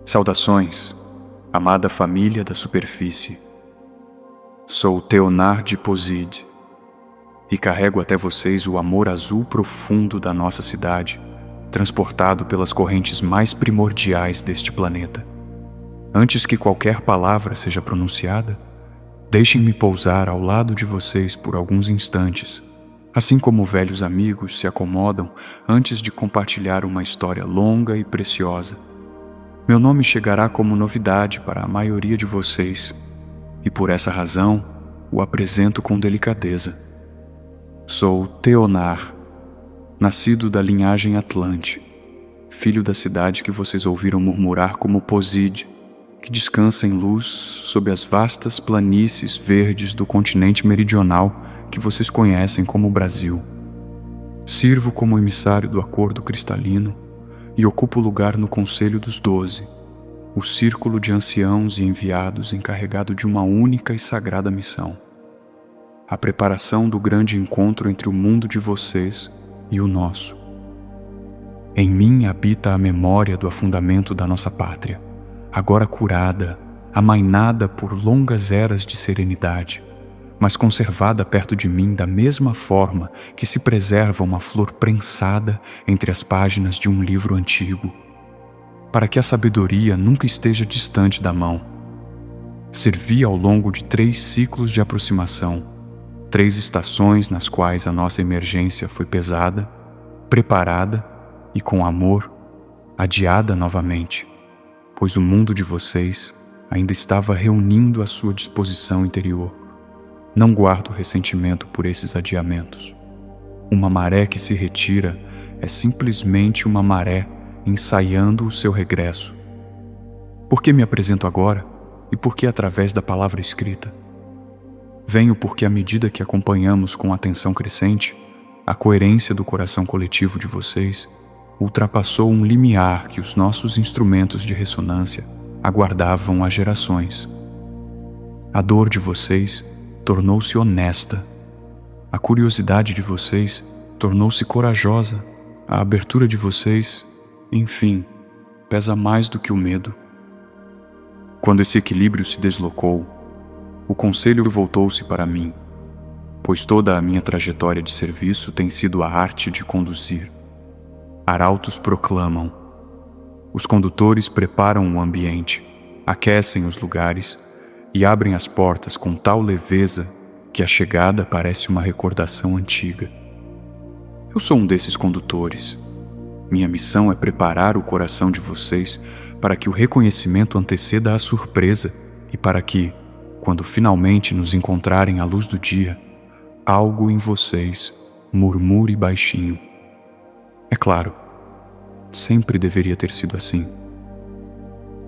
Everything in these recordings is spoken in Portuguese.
Saudações, amada família da superfície. Sou Theonar de Posid e carrego até vocês o amor azul profundo da nossa cidade, transportado pelas correntes mais primordiais deste planeta. Antes que qualquer palavra seja pronunciada, deixem-me pousar ao lado de vocês por alguns instantes, assim como velhos amigos se acomodam antes de compartilhar uma história longa e preciosa. Meu nome chegará como novidade para a maioria de vocês, e por essa razão o apresento com delicadeza. Sou Theonar, nascido da linhagem Atlante, filho da cidade que vocês ouviram murmurar como Posid, que descansa em luz sob as vastas planícies verdes do continente meridional que vocês conhecem como Brasil. Sirvo como emissário do Acordo Cristalino e ocupo lugar no Conselho dos 12, o círculo de anciãos e enviados encarregado de uma única e sagrada missão: a preparação do grande encontro entre o mundo de vocês e o nosso. Em mim habita a memória do afundamento da nossa pátria, agora curada, amainada por longas eras de serenidade, mas conservada perto de mim da mesma forma que se preserva uma flor prensada entre as páginas de um livro antigo, para que a sabedoria nunca esteja distante da mão. Servi ao longo de 3 ciclos de aproximação, 3 estações nas quais a nossa emergência foi pesada, preparada e, com amor, adiada novamente, pois o mundo de vocês ainda estava reunindo a sua disposição interior. Não guardo ressentimento por esses adiamentos. Uma maré que se retira é simplesmente uma maré ensaiando o seu regresso. Por que me apresento agora e por que através da palavra escrita? Venho porque, à medida que acompanhamos com atenção crescente, a coerência do coração coletivo de vocês ultrapassou um limiar que os nossos instrumentos de ressonância aguardavam há gerações. A dor de vocês tornou-se honesta. A curiosidade de vocês tornou-se corajosa. A abertura de vocês, enfim, pesa mais do que o medo. Quando esse equilíbrio se deslocou, o conselho voltou-se para mim, pois toda a minha trajetória de serviço tem sido a arte de conduzir. Arautos proclamam. Os condutores preparam o ambiente, aquecem os lugares e abrem as portas com tal leveza que a chegada parece uma recordação antiga. Eu sou um desses condutores. Minha missão é preparar o coração de vocês para que o reconhecimento anteceda a surpresa e para que, quando finalmente nos encontrarem à luz do dia, algo em vocês murmure baixinho. É claro, sempre deveria ter sido assim.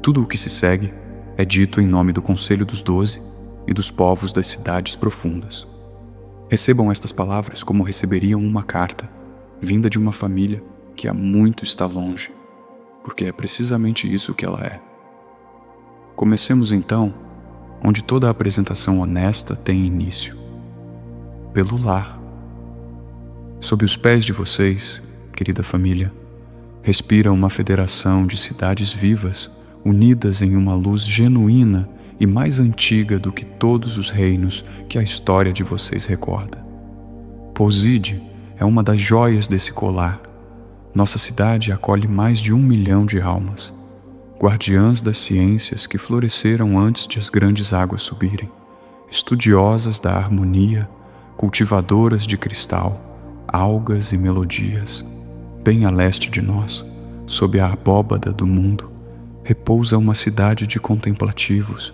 Tudo o que se segue é dito em nome do Conselho dos 12 e dos povos das cidades profundas. Recebam estas palavras como receberiam uma carta, vinda de uma família que há muito está longe, porque é precisamente isso que ela é. Comecemos então, onde toda a apresentação honesta tem início: pelo lar. Sob os pés de vocês, querida família, respira uma federação de cidades vivas, unidas em uma luz genuína e mais antiga do que todos os reinos que a história de vocês recorda. Posid é uma das joias desse colar. Nossa cidade acolhe mais de 1 milhão de almas, guardiãs das ciências que floresceram antes de as grandes águas subirem, estudiosas da harmonia, cultivadoras de cristal, algas e melodias. Bem a leste de nós, sob a abóbada do mundo, repousa uma cidade de contemplativos,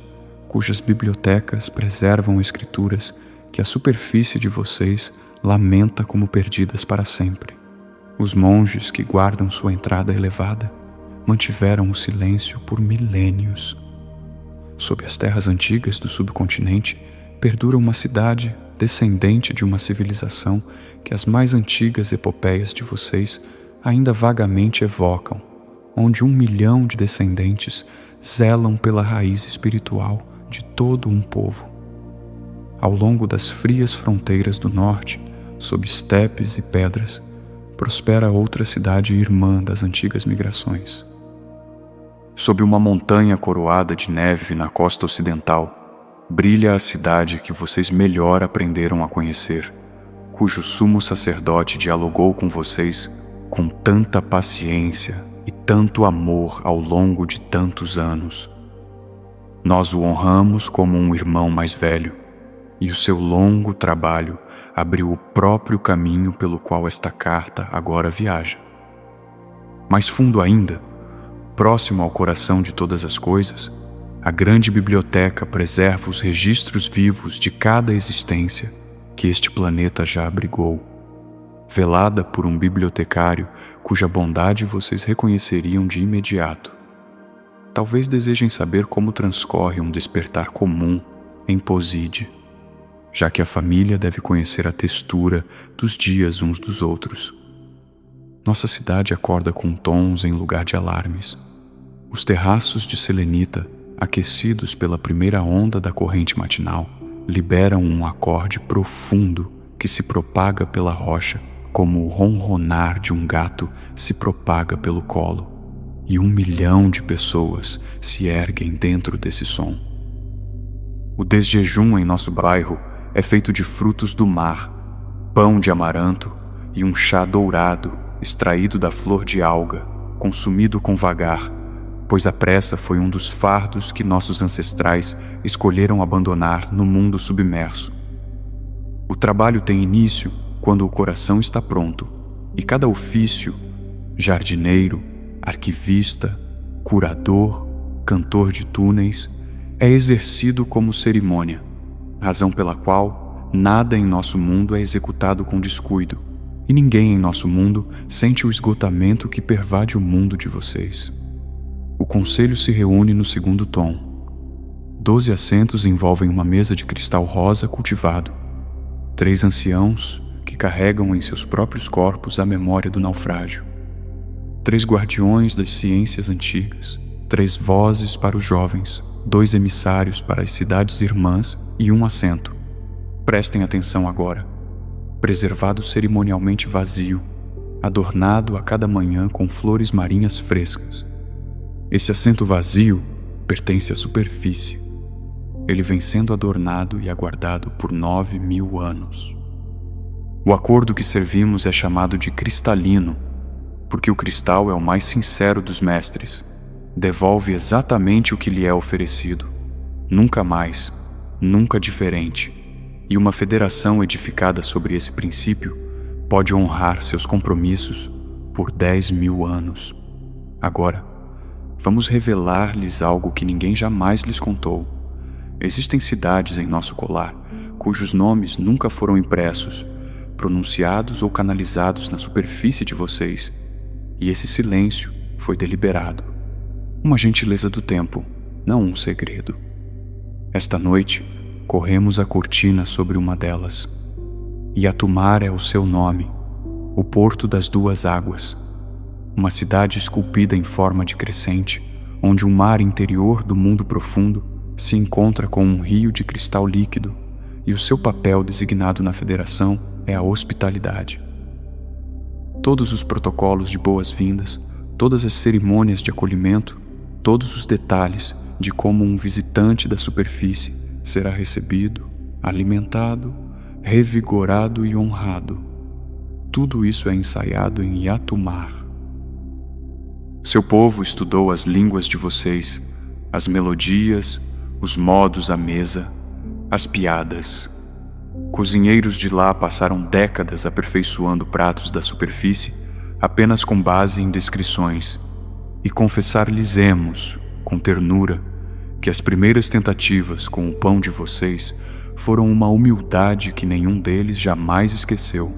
cujas bibliotecas preservam escrituras que a superfície de vocês lamenta como perdidas para sempre. Os monges que guardam sua entrada elevada mantiveram o silêncio por milênios. Sob as terras antigas do subcontinente perdura uma cidade descendente de uma civilização que as mais antigas epopeias de vocês ainda vagamente evocam, onde 1 milhão de descendentes zelam pela raiz espiritual de todo um povo. Ao longo das frias fronteiras do norte, sob estepes e pedras, prospera outra cidade irmã das antigas migrações. Sob uma montanha coroada de neve na costa ocidental, brilha a cidade que vocês melhor aprenderam a conhecer, cujo sumo sacerdote dialogou com vocês com tanta paciência e tanto amor ao longo de tantos anos. Nós o honramos como um irmão mais velho, e o seu longo trabalho abriu o próprio caminho pelo qual esta carta agora viaja. Mais fundo ainda, próximo ao coração de todas as coisas, a grande biblioteca preserva os registros vivos de cada existência que este planeta já abrigou, velada por um bibliotecário cuja bondade vocês reconheceriam de imediato. Talvez desejem saber como transcorre um despertar comum em Poside, já que a família deve conhecer a textura dos dias uns dos outros. Nossa cidade acorda com tons em lugar de alarmes. Os terraços de selenita, aquecidos pela primeira onda da corrente matinal, liberam um acorde profundo que se propaga pela rocha como o ronronar de um gato se propaga pelo colo, e 1 milhão de pessoas se erguem dentro desse som. O desjejum em nosso bairro é feito de frutos do mar, pão de amaranto e um chá dourado extraído da flor de alga, consumido com vagar, pois a pressa foi um dos fardos que nossos ancestrais escolheram abandonar no mundo submerso. O trabalho tem início quando o coração está pronto, e cada ofício, jardineiro, arquivista, curador, cantor de túneis, é exercido como cerimônia, razão pela qual nada em nosso mundo é executado com descuido, e ninguém em nosso mundo sente o esgotamento que pervade o mundo de vocês. O conselho se reúne no segundo tom. 12 assentos envolvem uma mesa de cristal rosa cultivado. 3 anciãos que carregam em seus próprios corpos a memória do naufrágio. 3 guardiões das ciências antigas. 3 vozes para os jovens. 2 emissários para as cidades irmãs e 1 assento. Prestem atenção agora. Preservado cerimonialmente vazio, adornado a cada manhã com flores marinhas frescas. Esse assento vazio pertence à superfície. Ele vem sendo adornado e aguardado por 9.000 anos. O acordo que servimos é chamado de cristalino, porque o cristal é o mais sincero dos mestres. Devolve exatamente o que lhe é oferecido. Nunca mais, nunca diferente. E uma federação edificada sobre esse princípio pode honrar seus compromissos por 10.000 anos. Agora, vamos revelar-lhes algo que ninguém jamais lhes contou. Existem cidades em nosso colar, cujos nomes nunca foram impressos, pronunciados ou canalizados na superfície de vocês, e esse silêncio foi deliberado. Uma gentileza do tempo, não um segredo. Esta noite, corremos a cortina sobre uma delas. Yatumar é o seu nome, o Porto das Duas Águas. Uma cidade esculpida em forma de crescente, onde um mar interior do mundo profundo se encontra com um rio de cristal líquido, e o seu papel designado na federação é a hospitalidade. Todos os protocolos de boas-vindas, todas as cerimônias de acolhimento, todos os detalhes de como um visitante da superfície será recebido, alimentado, revigorado e honrado. Tudo isso é ensaiado em Yatumar. Seu povo estudou as línguas de vocês, as melodias, os modos à mesa, as piadas. Cozinheiros de lá passaram décadas aperfeiçoando pratos da superfície apenas com base em descrições, e confessar-lhes-emos, com ternura, que as primeiras tentativas com o pão de vocês foram uma humildade que nenhum deles jamais esqueceu.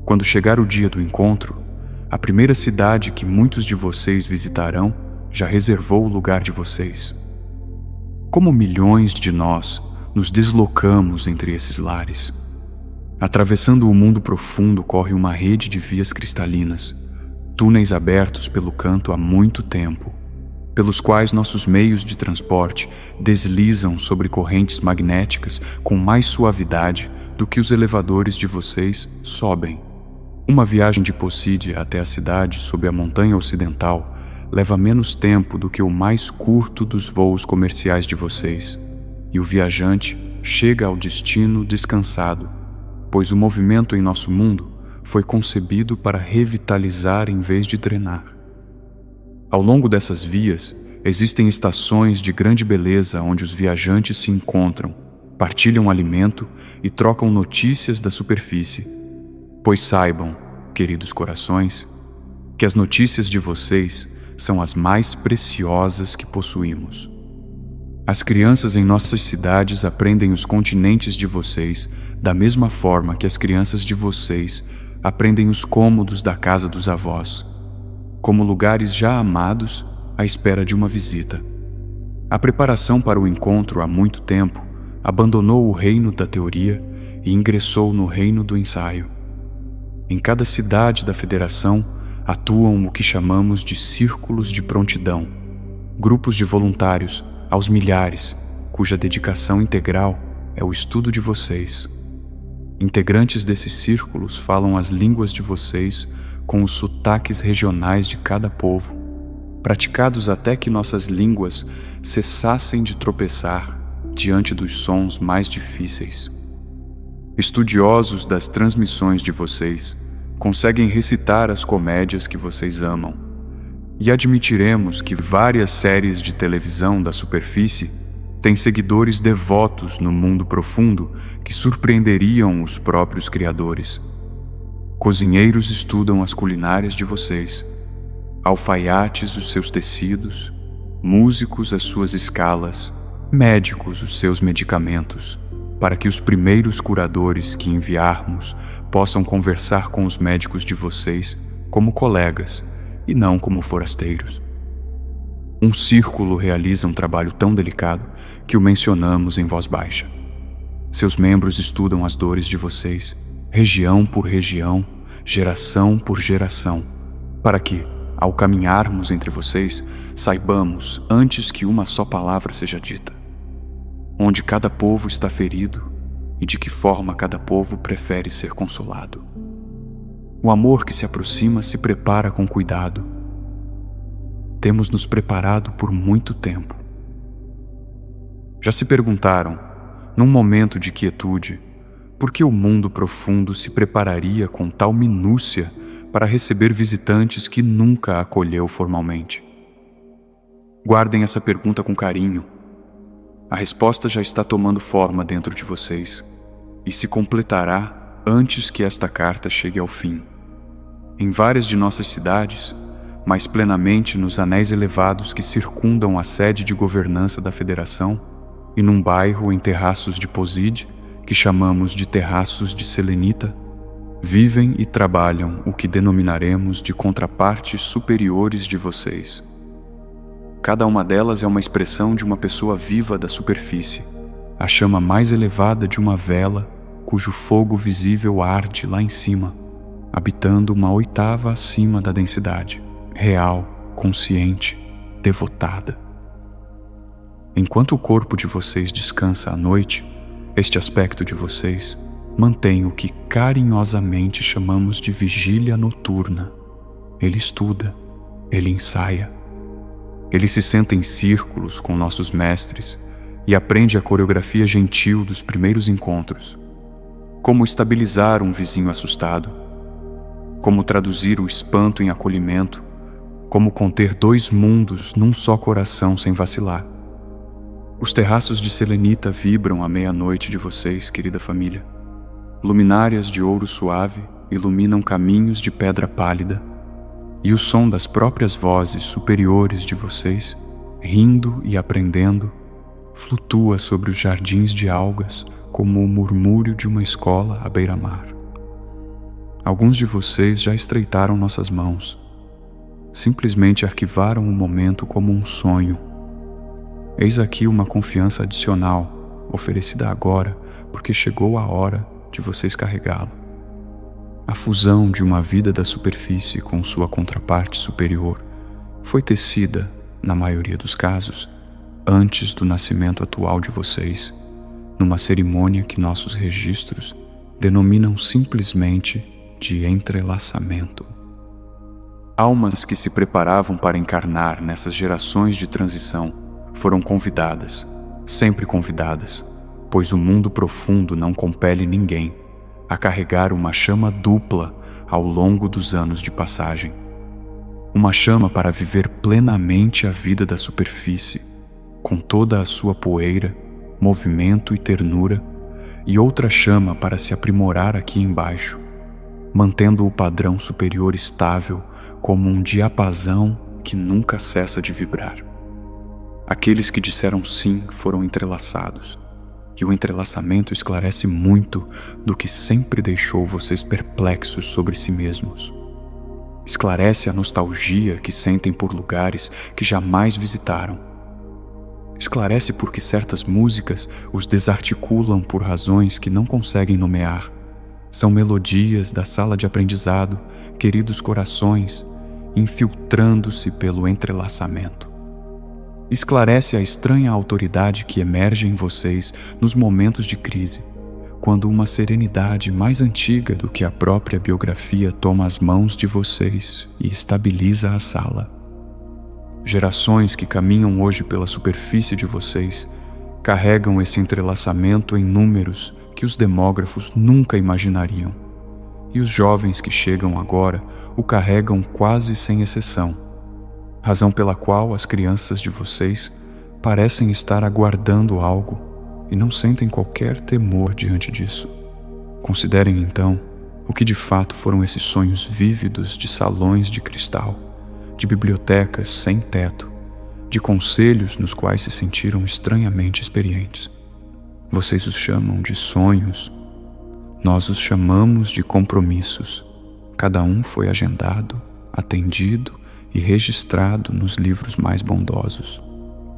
Quando chegar o dia do encontro, a primeira cidade que muitos de vocês visitarão já reservou o lugar de vocês. Como milhões de nós nos deslocamos entre esses lares. Atravessando o mundo profundo corre uma rede de vias cristalinas, túneis abertos pelo canto há muito tempo, pelos quais nossos meios de transporte deslizam sobre correntes magnéticas com mais suavidade do que os elevadores de vocês sobem. Uma viagem de Poside até a cidade sob a montanha ocidental leva menos tempo do que o mais curto dos voos comerciais de vocês, e o viajante chega ao destino descansado, pois o movimento em nosso mundo foi concebido para revitalizar em vez de drenar. Ao longo dessas vias, existem estações de grande beleza onde os viajantes se encontram, partilham alimento e trocam notícias da superfície. Pois saibam, queridos corações, que as notícias de vocês são as mais preciosas que possuímos. As crianças em nossas cidades aprendem os continentes de vocês da mesma forma que as crianças de vocês aprendem os cômodos da casa dos avós, como lugares já amados à espera de uma visita. A preparação para o encontro há muito tempo abandonou o reino da teoria e ingressou no reino do ensaio. Em cada cidade da Federação atuam o que chamamos de círculos de prontidão, grupos de voluntários aos milhares, cuja dedicação integral é o estudo de vocês. Integrantes desses círculos falam as línguas de vocês com os sotaques regionais de cada povo, praticados até que nossas línguas cessassem de tropeçar diante dos sons mais difíceis. Estudiosos das transmissões de vocês conseguem recitar as comédias que vocês amam, e admitiremos que várias séries de televisão da superfície têm seguidores devotos no mundo profundo que surpreenderiam os próprios criadores. Cozinheiros estudam as culinárias de vocês, alfaiates os seus tecidos, músicos as suas escalas, médicos os seus medicamentos, para que os primeiros curadores que enviarmos possam conversar com os médicos de vocês como colegas e não como forasteiros. Um círculo realiza um trabalho tão delicado que o mencionamos em voz baixa. Seus membros estudam as dores de vocês, região por região, geração por geração, para que, ao caminharmos entre vocês, saibamos antes que uma só palavra seja dita, onde cada povo está ferido e de que forma cada povo prefere ser consolado. O amor que se aproxima se prepara com cuidado. Temos nos preparado por muito tempo. Já se perguntaram, num momento de quietude, por que o mundo profundo se prepararia com tal minúcia para receber visitantes que nunca acolheu formalmente? Guardem essa pergunta com carinho. A resposta já está tomando forma dentro de vocês e se completará antes que esta carta chegue ao fim. Em várias de nossas cidades, mais plenamente nos anéis elevados que circundam a sede de governança da Federação, e num bairro em terraços de Poside, que chamamos de terraços de Selenita, vivem e trabalham o que denominaremos de contrapartes superiores de vocês. Cada uma delas é uma expressão de uma pessoa viva da superfície, a chama mais elevada de uma vela cujo fogo visível arde lá em cima, habitando uma oitava acima da densidade, real, consciente, devotada. Enquanto o corpo de vocês descansa à noite, este aspecto de vocês mantém o que carinhosamente chamamos de vigília noturna. Ele estuda, ele ensaia. Ele se senta em círculos com nossos mestres e aprende a coreografia gentil dos primeiros encontros. Como estabilizar um vizinho assustado, como traduzir o espanto em acolhimento, como conter dois mundos num só coração sem vacilar. Os terraços de Selenita vibram à meia-noite de vocês, querida família. Luminárias de ouro suave iluminam caminhos de pedra pálida, e o som das próprias vozes superiores de vocês, rindo e aprendendo, flutua sobre os jardins de algas como o murmúrio de uma escola à beira-mar. Alguns de vocês já estreitaram nossas mãos, simplesmente arquivaram o momento como um sonho. Eis aqui uma confiança adicional, oferecida agora, porque chegou a hora de vocês carregá-la. A fusão de uma vida da superfície com sua contraparte superior foi tecida, na maioria dos casos, antes do nascimento atual de vocês, numa cerimônia que nossos registros denominam simplesmente de entrelaçamento. Almas que se preparavam para encarnar nessas gerações de transição foram convidadas, sempre convidadas, pois o mundo profundo não compele ninguém a carregar uma chama dupla ao longo dos anos de passagem. Uma chama para viver plenamente a vida da superfície, com toda a sua poeira, movimento e ternura, e outra chama para se aprimorar aqui embaixo, mantendo o padrão superior estável como um diapasão que nunca cessa de vibrar. Aqueles que disseram sim foram entrelaçados, e o entrelaçamento esclarece muito do que sempre deixou vocês perplexos sobre si mesmos. Esclarece a nostalgia que sentem por lugares que jamais visitaram. Esclarece porque certas músicas os desarticulam por razões que não conseguem nomear. São melodias da sala de aprendizado, queridos corações, infiltrando-se pelo entrelaçamento. Esclarece a estranha autoridade que emerge em vocês nos momentos de crise, quando uma serenidade mais antiga do que a própria biografia toma as mãos de vocês e estabiliza a sala. Gerações que caminham hoje pela superfície de vocês carregam esse entrelaçamento em números que os demógrafos nunca imaginariam, e os jovens que chegam agora o carregam quase sem exceção, razão pela qual as crianças de vocês parecem estar aguardando algo e não sentem qualquer temor diante disso. Considerem então o que de fato foram esses sonhos vívidos de salões de cristal, de bibliotecas sem teto, de conselhos nos quais se sentiram estranhamente experientes. Vocês os chamam de sonhos, nós os chamamos de compromissos. Cada um foi agendado, atendido e registrado nos livros mais bondosos,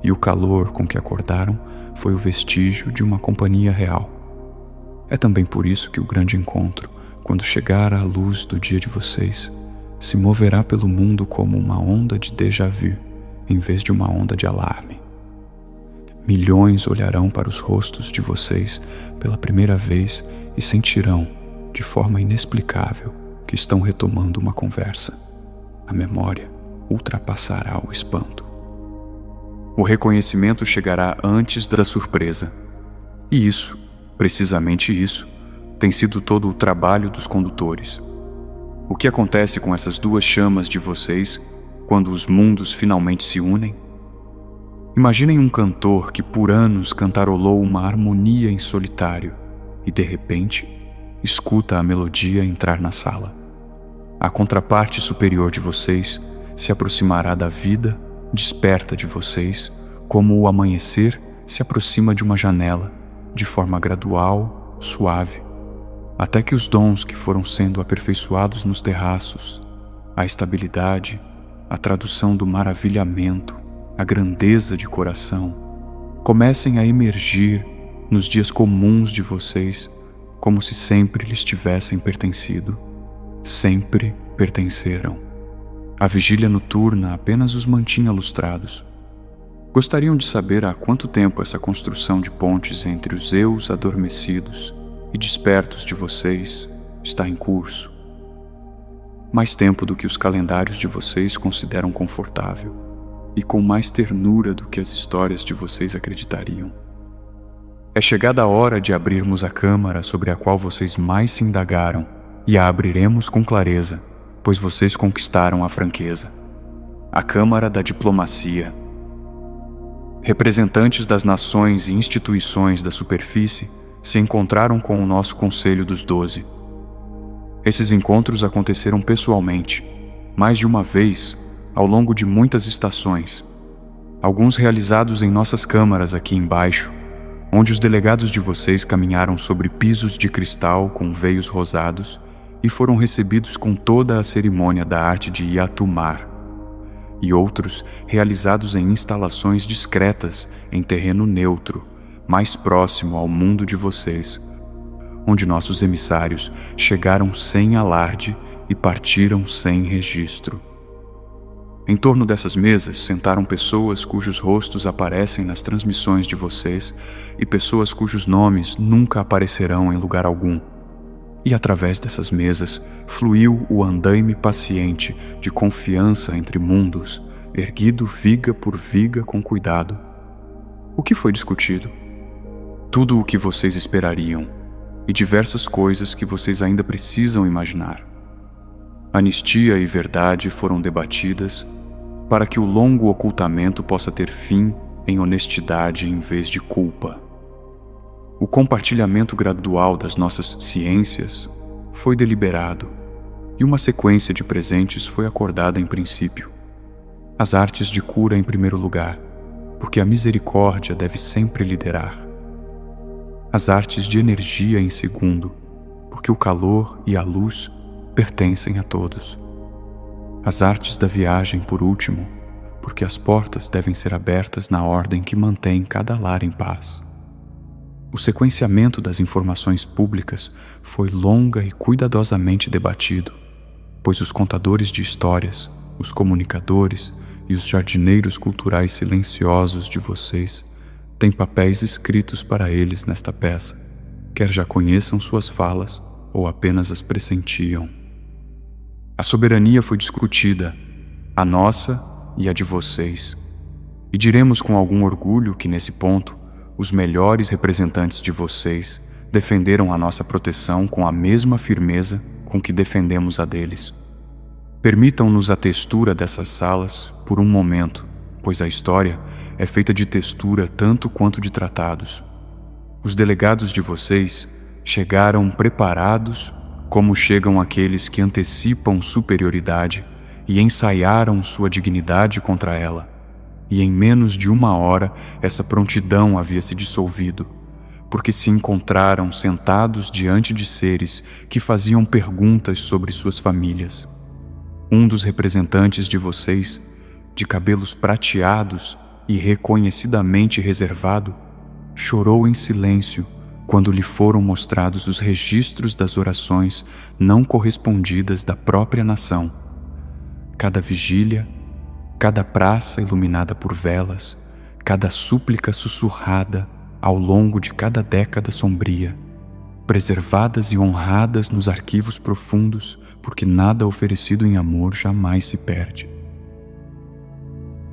e o calor com que acordaram foi o vestígio de uma companhia real. É também por isso que o grande encontro, quando chegar à luz do dia de vocês, se moverá pelo mundo como uma onda de déjà vu, em vez de uma onda de alarme. Milhões olharão para os rostos de vocês pela primeira vez e sentirão, de forma inexplicável, que estão retomando uma conversa. A memória ultrapassará o espanto. O reconhecimento chegará antes da surpresa. E isso, precisamente isso, tem sido todo o trabalho dos condutores. O que acontece com essas duas chamas de vocês quando os mundos finalmente se unem? Imaginem um cantor que por anos cantarolou uma harmonia em solitário e, de repente, escuta a melodia entrar na sala. A contraparte superior de vocês se aproximará da vida desperta de vocês, como o amanhecer se aproxima de uma janela, de forma gradual, suave, até que os dons que foram sendo aperfeiçoados nos terraços, a estabilidade, a tradução do maravilhamento, a grandeza de coração, comecem a emergir nos dias comuns de vocês, como se sempre lhes tivessem pertencido. Sempre pertenceram. A vigília noturna apenas os mantinha lustrados. Gostariam de saber há quanto tempo essa construção de pontes entre os eus adormecidos e despertos de vocês está em curso. Mais tempo do que os calendários de vocês consideram confortável, e com mais ternura do que as histórias de vocês acreditariam. É chegada a hora de abrirmos a câmara sobre a qual vocês mais se indagaram, e a abriremos com clareza, pois vocês conquistaram a franqueza. A Câmara da Diplomacia. Representantes das nações e instituições da superfície se encontraram com o nosso Conselho dos 12. Esses encontros aconteceram pessoalmente, mais de uma vez, ao longo de muitas estações, alguns realizados em nossas câmaras aqui embaixo, onde os delegados de vocês caminharam sobre pisos de cristal com veios rosados e foram recebidos com toda a cerimônia da arte de Yatumar, e outros realizados em instalações discretas em terreno neutro, mais próximo ao mundo de vocês, onde nossos emissários chegaram sem alarde e partiram sem registro. Em torno dessas mesas sentaram pessoas cujos rostos aparecem nas transmissões de vocês e pessoas cujos nomes nunca aparecerão em lugar algum. e através dessas mesas fluiu o andaime paciente de confiança entre mundos, erguido viga por viga com cuidado. O que foi discutido? Tudo o que vocês esperariam, e diversas coisas que vocês ainda precisam imaginar. Anistia e verdade foram debatidas para que o longo ocultamento possa ter fim em honestidade em vez de culpa. O compartilhamento gradual das nossas ciências foi deliberado e uma sequência de presentes foi acordada em princípio. As artes de cura em primeiro lugar, porque a misericórdia deve sempre liderar. As artes de energia em segundo, porque o calor e a luz pertencem a todos. As artes da viagem por último, porque as portas devem ser abertas na ordem que mantém cada lar em paz. O sequenciamento das informações públicas foi longa e cuidadosamente debatido, pois os contadores de histórias, os comunicadores e os jardineiros culturais silenciosos de vocês têm papéis escritos para eles nesta peça, quer já conheçam suas falas ou apenas as pressentiam. A soberania foi discutida, a nossa e a de vocês, e diremos com algum orgulho que nesse ponto os melhores representantes de vocês defenderam a nossa proteção com a mesma firmeza com que defendemos a deles. Permitam-nos a textura dessas salas por um momento, pois a história é feita de textura tanto quanto de tratados. Os delegados de vocês chegaram preparados como chegam aqueles que antecipam superioridade e ensaiaram sua dignidade contra ela, e em menos de 1 hora essa prontidão havia se dissolvido, porque se encontraram sentados diante de seres que faziam perguntas sobre suas famílias. Um dos representantes de vocês, de cabelos prateados e reconhecidamente reservado, chorou em silêncio quando lhe foram mostrados os registros das orações não correspondidas da própria nação. Cada vigília, cada praça iluminada por velas, cada súplica sussurrada ao longo de cada década sombria, preservadas e honradas nos arquivos profundos, porque nada oferecido em amor jamais se perde.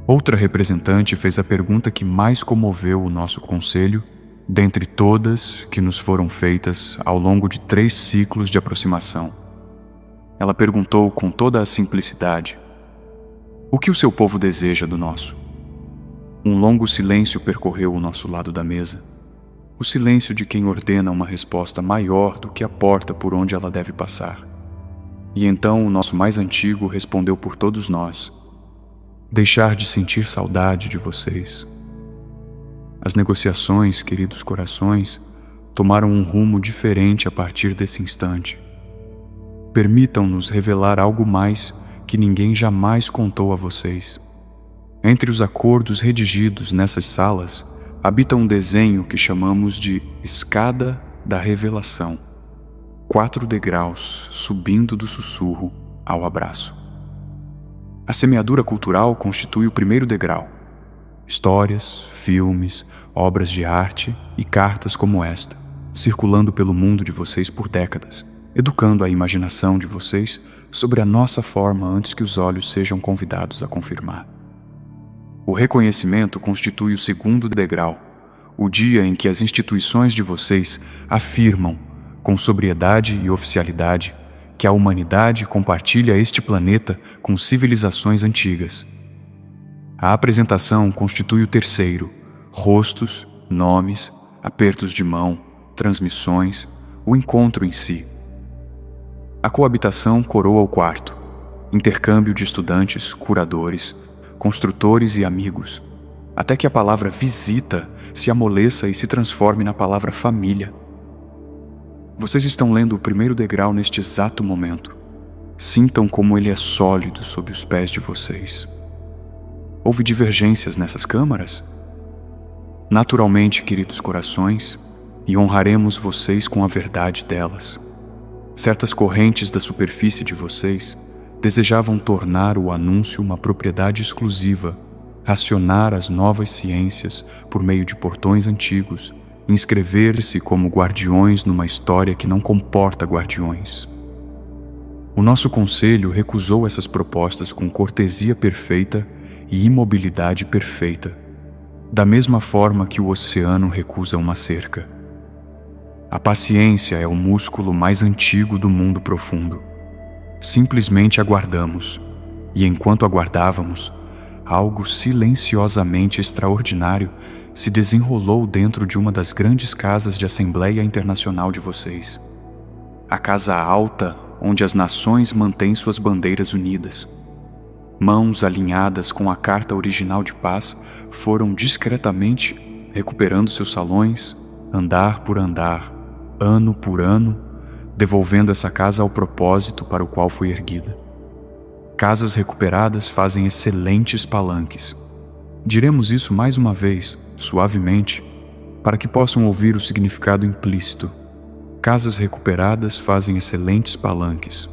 Outra representante fez a pergunta que mais comoveu o nosso conselho, dentre todas que nos foram feitas ao longo de 3 ciclos de aproximação. Ela perguntou com toda a simplicidade: o que o seu povo deseja do nosso? Um longo silêncio percorreu o nosso lado da mesa. O silêncio de quem ordena uma resposta maior do que a porta por onde ela deve passar. E então o nosso mais antigo respondeu por todos nós: deixar de sentir saudade de vocês. As negociações, queridos corações, tomaram um rumo diferente a partir desse instante. Permitam-nos revelar algo mais que ninguém jamais contou a vocês. Entre os acordos redigidos nessas salas, habita um desenho que chamamos de Escada da Revelação. 4 degraus subindo do sussurro ao abraço. A semeadura cultural constitui o primeiro degrau. Histórias, filmes, obras de arte e cartas como esta, circulando pelo mundo de vocês por décadas, educando a imaginação de vocês sobre a nossa forma antes que os olhos sejam convidados a confirmar. O reconhecimento constitui o segundo degrau, o dia em que as instituições de vocês afirmam, com sobriedade e oficialidade, que a humanidade compartilha este planeta com civilizações antigas. A apresentação constitui o terceiro, rostos, nomes, apertos de mão, transmissões, o encontro em si. A coabitação coroa o quarto, intercâmbio de estudantes, curadores, construtores e amigos, até que a palavra visita se amoleça e se transforme na palavra família. Vocês estão lendo o primeiro degrau neste exato momento. Sintam como ele é sólido sob os pés de vocês. Houve divergências nessas câmaras? Naturalmente, queridos corações, e honraremos vocês com a verdade delas. Certas correntes da superfície de vocês desejavam tornar o anúncio uma propriedade exclusiva, racionar as novas ciências por meio de portões antigos inscrever-se como guardiões numa história que não comporta guardiões. O nosso conselho recusou essas propostas com cortesia perfeita e imobilidade perfeita, da mesma forma que o oceano recusa uma cerca. A paciência é o músculo mais antigo do mundo profundo. Simplesmente aguardamos, e enquanto aguardávamos, algo silenciosamente extraordinário se desenrolou dentro de uma das grandes casas de Assembleia Internacional de vocês. A casa alta onde as nações mantêm suas bandeiras unidas. Mãos alinhadas com a Carta Original de Paz foram discretamente recuperando seus salões, andar por andar, ano por ano, devolvendo essa casa ao propósito para o qual foi erguida. Casas recuperadas fazem excelentes palanques. Diremos isso mais uma vez, suavemente, para que possam ouvir o significado implícito. Casas recuperadas fazem excelentes palanques.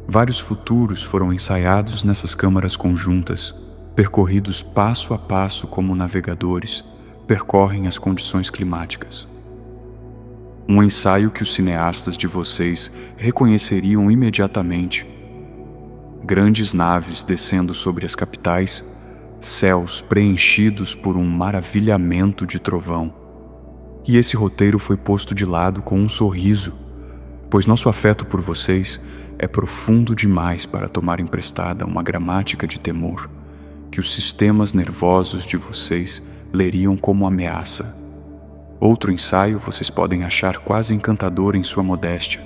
Vários futuros foram ensaiados nessas câmaras conjuntas, percorridos passo a passo como navegadores percorrem as condições climáticas. Um ensaio que os cineastas de vocês reconheceriam imediatamente. Grandes naves descendo sobre as capitais, céus preenchidos por um maravilhamento de trovão. E esse roteiro foi posto de lado com um sorriso, pois nosso afeto por vocês é profundo demais para tomar emprestada uma gramática de temor que os sistemas nervosos de vocês leriam como ameaça. Outro ensaio vocês podem achar quase encantador em sua modéstia,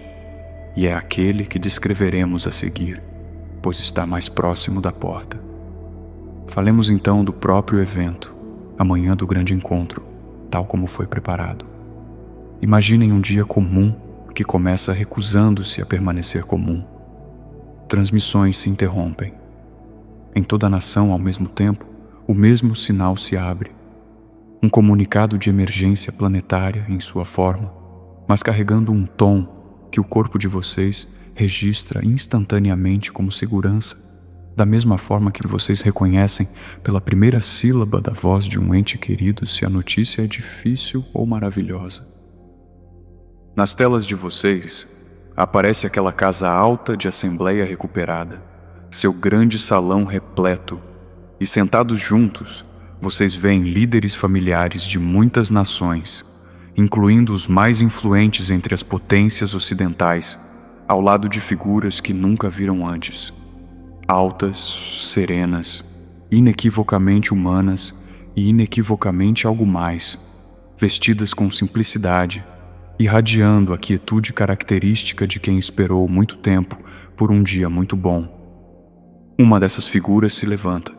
e é aquele que descreveremos a seguir, pois está mais próximo da porta. Falemos então do próprio evento, amanhã do grande encontro, tal como foi preparado. Imaginem um dia comum que começa recusando-se a permanecer comum. Transmissões se interrompem. Em toda a nação, ao mesmo tempo, o mesmo sinal se abre. Um comunicado de emergência planetária em sua forma, mas carregando um tom que o corpo de vocês registra instantaneamente como segurança, da mesma forma que vocês reconhecem pela primeira sílaba da voz de um ente querido se a notícia é difícil ou maravilhosa. Nas telas de vocês, aparece aquela casa alta de assembleia recuperada, seu grande salão repleto, e sentados juntos, vocês veem líderes familiares de muitas nações, incluindo os mais influentes entre as potências ocidentais, ao lado de figuras que nunca viram antes. Altas, serenas, inequivocamente humanas e inequivocamente algo mais, vestidas com simplicidade, irradiando a quietude característica de quem esperou muito tempo por um dia muito bom. Uma dessas figuras se levanta.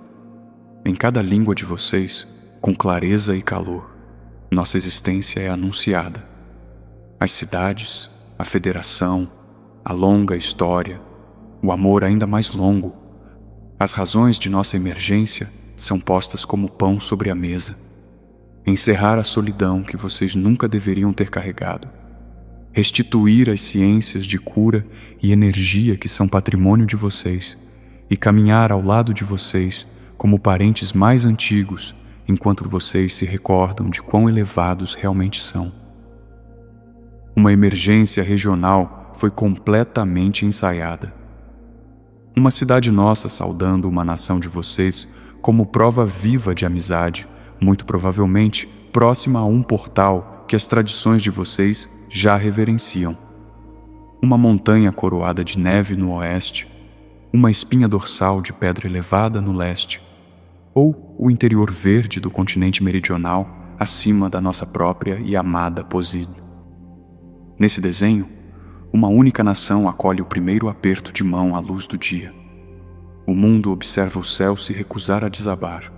Em cada língua de vocês, com clareza e calor, nossa existência é anunciada. As cidades, a federação, a longa história, o amor ainda mais longo, as razões de nossa emergência são postas como pão sobre a mesa. Encerrar a solidão que vocês nunca deveriam ter carregado. Restituir as ciências de cura e energia que são patrimônio de vocês e caminhar ao lado de vocês como parentes mais antigos, enquanto vocês se recordam de quão elevados realmente são. Uma emergência regional foi completamente ensaiada. Uma cidade nossa saudando uma nação de vocês como prova viva de amizade, muito provavelmente próxima a um portal que as tradições de vocês já reverenciam. Uma montanha coroada de neve no oeste, uma espinha dorsal de pedra elevada no leste, ou o interior verde do continente meridional acima da nossa própria e amada Posid. Nesse desenho, uma única nação acolhe o primeiro aperto de mão à luz do dia. O mundo observa o céu se recusar a desabar,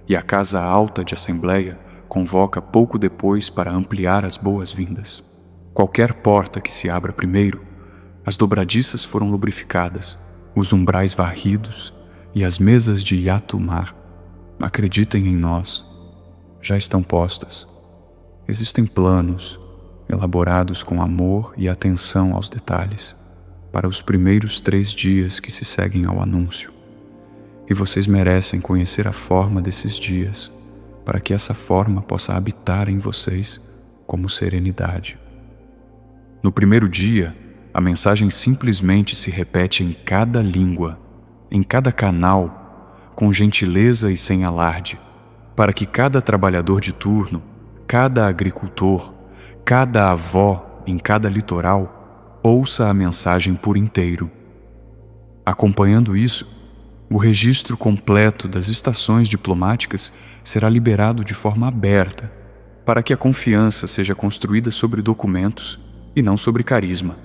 e a casa alta de assembleia convoca pouco depois para ampliar as boas-vindas. Qualquer porta que se abra primeiro, as dobradiças foram lubrificadas, os umbrais varridos e as mesas de Yatumar, acreditem em nós, já estão postas. Existem planos, elaborados com amor e atenção aos detalhes, para os primeiros 3 dias que se seguem ao anúncio. E vocês merecem conhecer a forma desses dias, para que essa forma possa habitar em vocês como serenidade. No primeiro dia, a mensagem simplesmente se repete em cada língua, em cada canal, com gentileza e sem alarde, para que cada trabalhador de turno, cada agricultor, cada avó em cada litoral ouça a mensagem por inteiro. Acompanhando isso, o registro completo das estações diplomáticas será liberado de forma aberta, para que a confiança seja construída sobre documentos e não sobre carisma.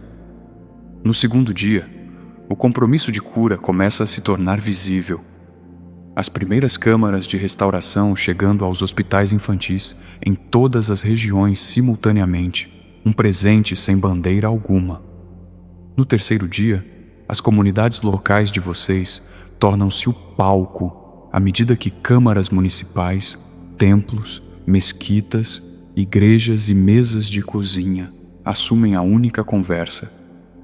No segundo dia, o compromisso de cura começa a se tornar visível. As primeiras câmaras de restauração chegando aos hospitais infantis em todas as regiões simultaneamente, um presente sem bandeira alguma. No terceiro dia, as comunidades locais de vocês tornam-se o palco à medida que câmaras municipais, templos, mesquitas, igrejas e mesas de cozinha assumem a única conversa.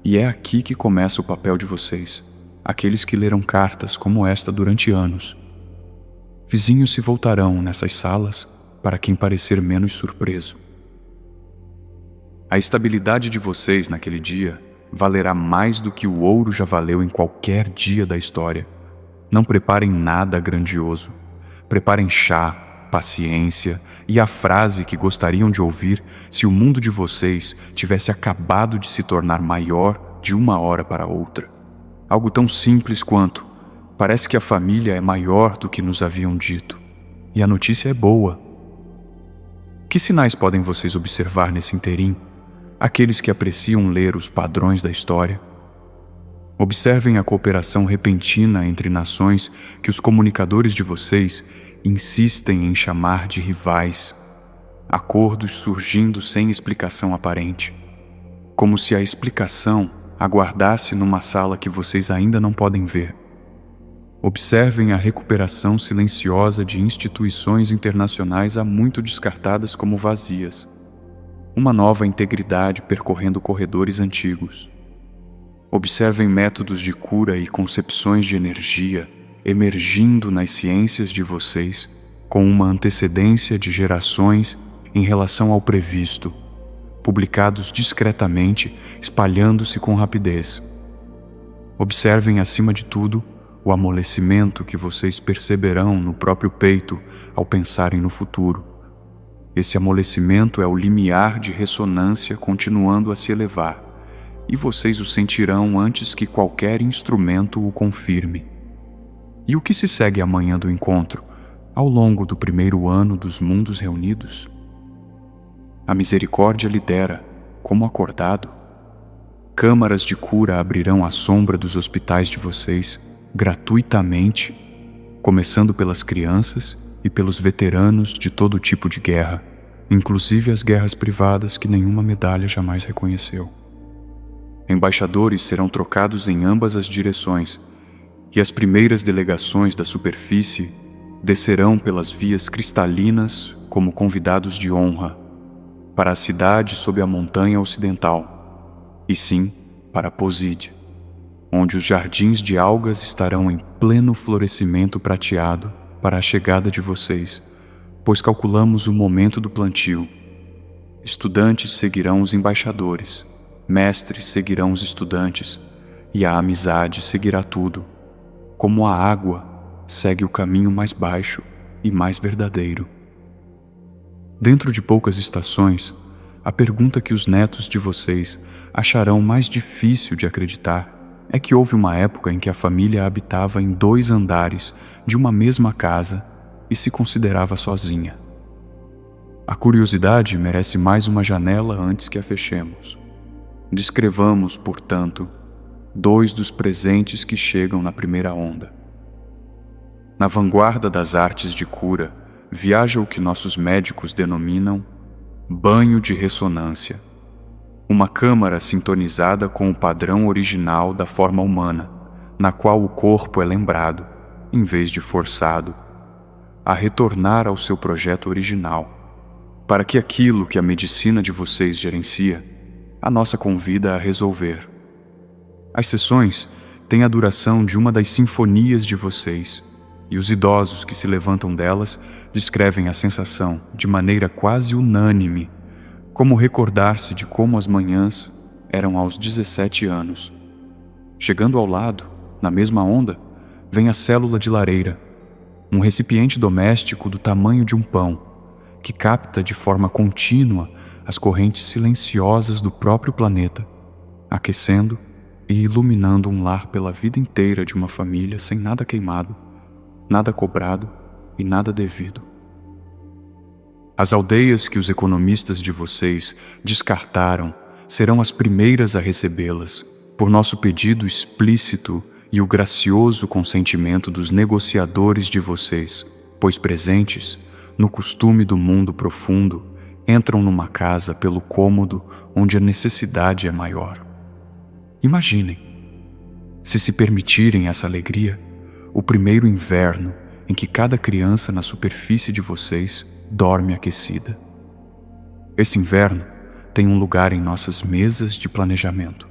E é aqui que começa o papel de vocês, aqueles que leram cartas como esta durante anos. Vizinhos se voltarão nessas salas para quem parecer menos surpreso. A estabilidade de vocês naquele dia valerá mais do que o ouro já valeu em qualquer dia da história. Não preparem nada grandioso. Preparem chá, paciência e a frase que gostariam de ouvir se o mundo de vocês tivesse acabado de se tornar maior de uma hora para outra. Algo tão simples quanto: parece que a família é maior do que nos haviam dito. E a notícia é boa. Que sinais podem vocês observar nesse interim? Aqueles que apreciam ler os padrões da história. Observem a cooperação repentina entre nações que os comunicadores de vocês insistem em chamar de rivais. Acordos surgindo sem explicação aparente. Como se a explicação aguardasse numa sala que vocês ainda não podem ver. Observem a recuperação silenciosa de instituições internacionais há muito descartadas como vazias. Uma nova integridade percorrendo corredores antigos. Observem métodos de cura e concepções de energia emergindo nas ciências de vocês com uma antecedência de gerações em relação ao previsto, publicados discretamente, espalhando-se com rapidez. Observem, acima de tudo, o amolecimento que vocês perceberão no próprio peito ao pensarem no futuro. Esse amolecimento é o limiar de ressonância continuando a se elevar, e vocês o sentirão antes que qualquer instrumento o confirme. E o que se segue amanhã do encontro, ao longo do primeiro ano dos mundos reunidos? A misericórdia lidera, como acordado. Câmaras de cura abrirão a sombra dos hospitais de vocês, gratuitamente, começando pelas crianças e pelos veteranos de todo tipo de guerra, inclusive as guerras privadas que nenhuma medalha jamais reconheceu. Embaixadores serão trocados em ambas as direções, e as primeiras delegações da superfície descerão pelas vias cristalinas como convidados de honra, para a cidade sob a montanha ocidental, e sim para Posid, onde os jardins de algas estarão em pleno florescimento prateado para a chegada de vocês, pois calculamos o momento do plantio. Estudantes seguirão os embaixadores, mestres seguirão os estudantes, e a amizade seguirá tudo, como a água segue o caminho mais baixo e mais verdadeiro. Dentro de poucas estações, a pergunta que os netos de vocês acharão mais difícil de acreditar é que houve uma época em que a família habitava em 2 andares de uma mesma casa e se considerava sozinha. A curiosidade merece mais uma janela antes que a fechemos. Descrevamos, portanto, 2 dos presentes que chegam na primeira onda. Na vanguarda das artes de cura, viaja o que nossos médicos denominam banho de ressonância, uma câmara sintonizada com o padrão original da forma humana, na qual o corpo é lembrado, em vez de forçado, a retornar ao seu projeto original, para que aquilo que a medicina de vocês gerencia, a nossa convida a resolver. As sessões têm a duração de uma das sinfonias de vocês, e os idosos que se levantam delas descrevem a sensação, de maneira quase unânime, Como recordar-se de como as manhãs eram aos 17 anos. Chegando ao lado, na mesma onda, vem a célula de lareira, um recipiente doméstico do tamanho de um pão, que capta de forma contínua as correntes silenciosas do próprio planeta, aquecendo e iluminando um lar pela vida inteira de uma família sem nada queimado, nada cobrado e nada devido. As aldeias que os economistas de vocês descartaram serão as primeiras a recebê-las, por nosso pedido explícito e o gracioso consentimento dos negociadores de vocês, pois presentes, no costume do mundo profundo, entram numa casa pelo cômodo onde a necessidade é maior. Imaginem, se permitirem essa alegria, o primeiro inverno em que cada criança na superfície de vocês dorme aquecida. Esse inverno tem um lugar em nossas mesas de planejamento.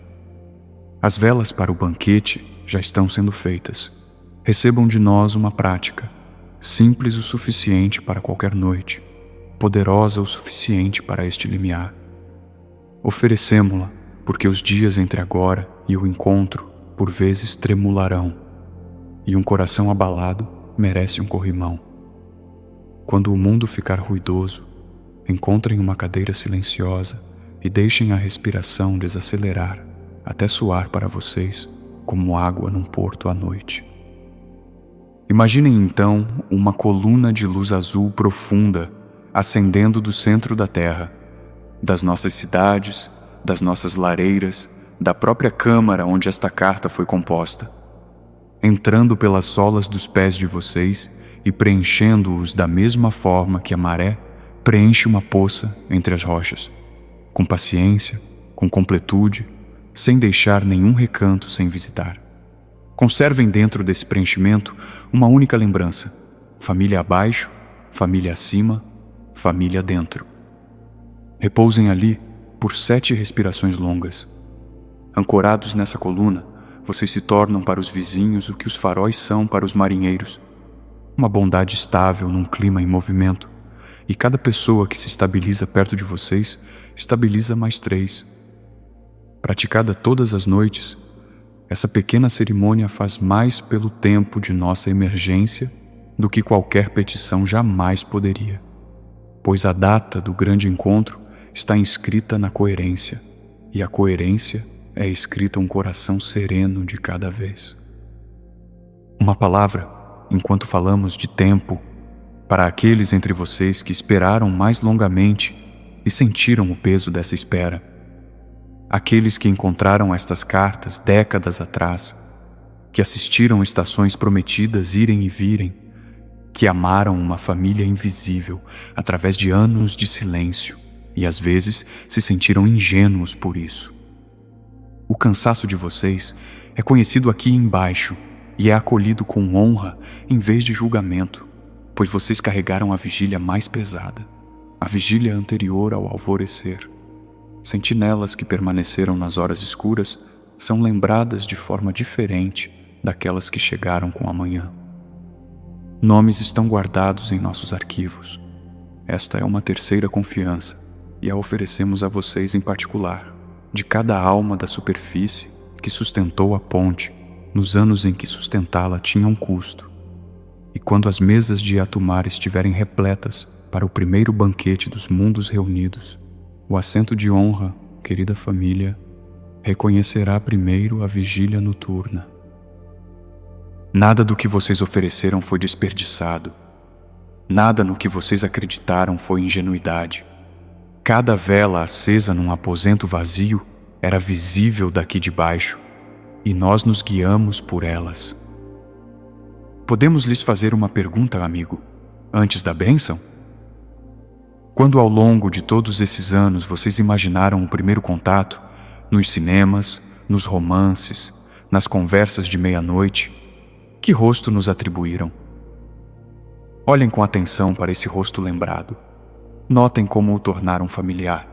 As velas para o banquete já estão sendo feitas. Recebam de nós uma prática, simples o suficiente para qualquer noite, poderosa o suficiente para este limiar. Oferecemo-la, porque os dias entre agora e o encontro, por vezes, tremularão, e um coração abalado merece um corrimão. Quando o mundo ficar ruidoso, encontrem uma cadeira silenciosa e deixem a respiração desacelerar até soar para vocês como água num porto à noite. Imaginem então uma coluna de luz azul profunda ascendendo do centro da Terra, das nossas cidades, das nossas lareiras, da própria câmara onde esta carta foi composta, entrando pelas solas dos pés de vocês e preenchendo-os da mesma forma que a maré preenche uma poça entre as rochas, com paciência, com completude, sem deixar nenhum recanto sem visitar. Conservem dentro desse preenchimento uma única lembrança: família abaixo, família acima, família dentro. Repousem ali por 7 respirações longas. Ancorados nessa coluna, vocês se tornam para os vizinhos o que os faróis são para os marinheiros. Uma bondade estável num clima em movimento, e cada pessoa que se estabiliza perto de vocês estabiliza mais 3. Praticada todas as noites, essa pequena cerimônia faz mais pelo tempo de nossa emergência do que qualquer petição jamais poderia, pois a data do grande encontro está inscrita na coerência, e a coerência é escrita um coração sereno de cada vez. Uma palavra, enquanto falamos de tempo, para aqueles entre vocês que esperaram mais longamente e sentiram o peso dessa espera. Aqueles que encontraram estas cartas décadas atrás, que assistiram estações prometidas irem e virem, que amaram uma família invisível através de anos de silêncio e às vezes se sentiram ingênuos por isso. O cansaço de vocês é conhecido aqui embaixo e é acolhido com honra em vez de julgamento, pois vocês carregaram a vigília mais pesada, a vigília anterior ao alvorecer. Sentinelas que permaneceram nas horas escuras são lembradas de forma diferente daquelas que chegaram com a manhã. Nomes estão guardados em nossos arquivos. Esta é uma terceira confiança, e a oferecemos a vocês em particular, de cada alma da superfície que sustentou a ponte nos anos em que sustentá-la tinha um custo. E quando as mesas de Iatumar estiverem repletas para o primeiro banquete dos mundos reunidos, o assento de honra, querida família, reconhecerá primeiro a vigília noturna. Nada do que vocês ofereceram foi desperdiçado. Nada no que vocês acreditaram foi ingenuidade. Cada vela acesa num aposento vazio era visível daqui de baixo, e nós nos guiamos por elas. Podemos lhes fazer uma pergunta, amigo, antes da bênção? Quando ao longo de todos esses anos vocês imaginaram o primeiro contato, nos cinemas, nos romances, nas conversas de meia-noite, que rosto nos atribuíram? Olhem com atenção para esse rosto lembrado. Notem como o tornaram familiar.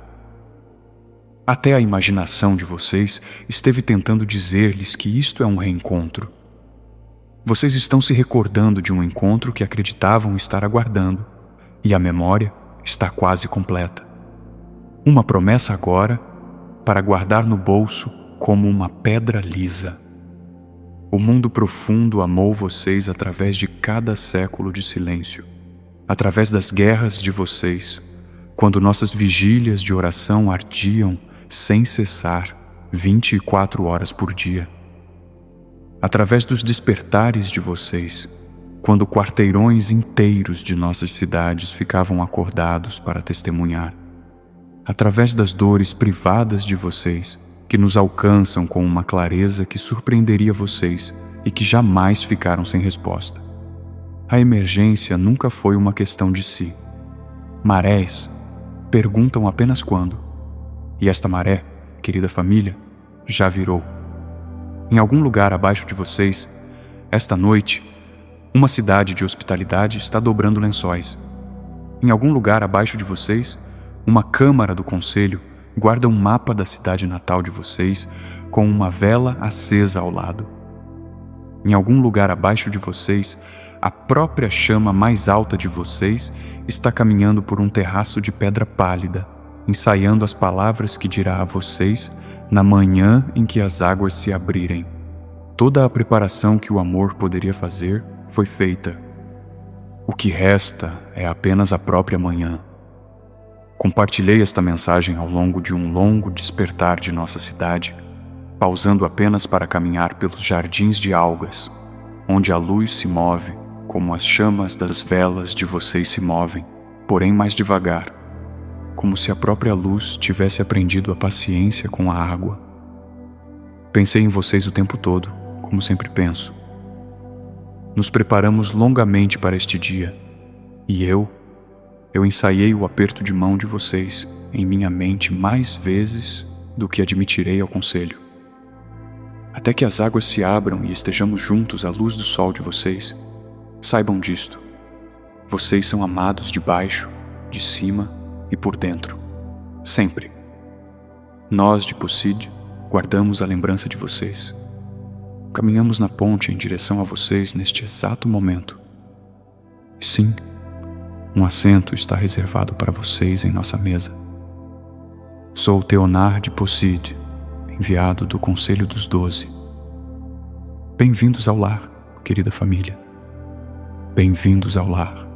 Até a imaginação de vocês esteve tentando dizer-lhes que isto é um reencontro. Vocês estão se recordando de um encontro que acreditavam estar aguardando, e a memória está quase completa. Uma promessa agora para guardar no bolso como uma pedra lisa. O mundo profundo amou vocês através de cada século de silêncio, através das guerras de vocês, quando nossas vigílias de oração ardiam sem cessar 24 horas por dia. Através dos despertares de vocês, quando quarteirões inteiros de nossas cidades ficavam acordados para testemunhar. Através das dores privadas de vocês, que nos alcançam com uma clareza que surpreenderia vocês e que jamais ficaram sem resposta. A emergência nunca foi uma questão de si. Marés perguntam apenas quando. E esta maré, querida família, já virou. Em algum lugar abaixo de vocês, esta noite, uma cidade de hospitalidade está dobrando lençóis. Em algum lugar abaixo de vocês, uma câmara do conselho guarda um mapa da cidade natal de vocês com uma vela acesa ao lado. Em algum lugar abaixo de vocês, a própria chama mais alta de vocês está caminhando por um terraço de pedra pálida, ensaiando as palavras que dirá a vocês na manhã em que as águas se abrirem. Toda a preparação que o amor poderia fazer foi feita. O que resta é apenas a própria manhã. Compartilhei esta mensagem ao longo de um longo despertar de nossa cidade, pausando apenas para caminhar pelos jardins de algas, onde a luz se move como as chamas das velas de vocês se movem, porém mais devagar, como se a própria luz tivesse aprendido a paciência com a água. Pensei em vocês o tempo todo, como sempre penso. Nos preparamos longamente para este dia, e eu ensaiei o aperto de mão de vocês em minha mente mais vezes do que admitirei ao conselho. Até que as águas se abram e estejamos juntos à luz do sol de vocês, saibam disto. Vocês são amados de baixo, de cima e por dentro. Sempre. Nós, de Poseid, guardamos a lembrança de vocês. Caminhamos na ponte em direção a vocês neste exato momento. Sim, um assento está reservado para vocês em nossa mesa. Sou Theonar de Poseid, enviado do Conselho dos 12. Bem-vindos ao lar, querida família. Bem-vindos ao lar.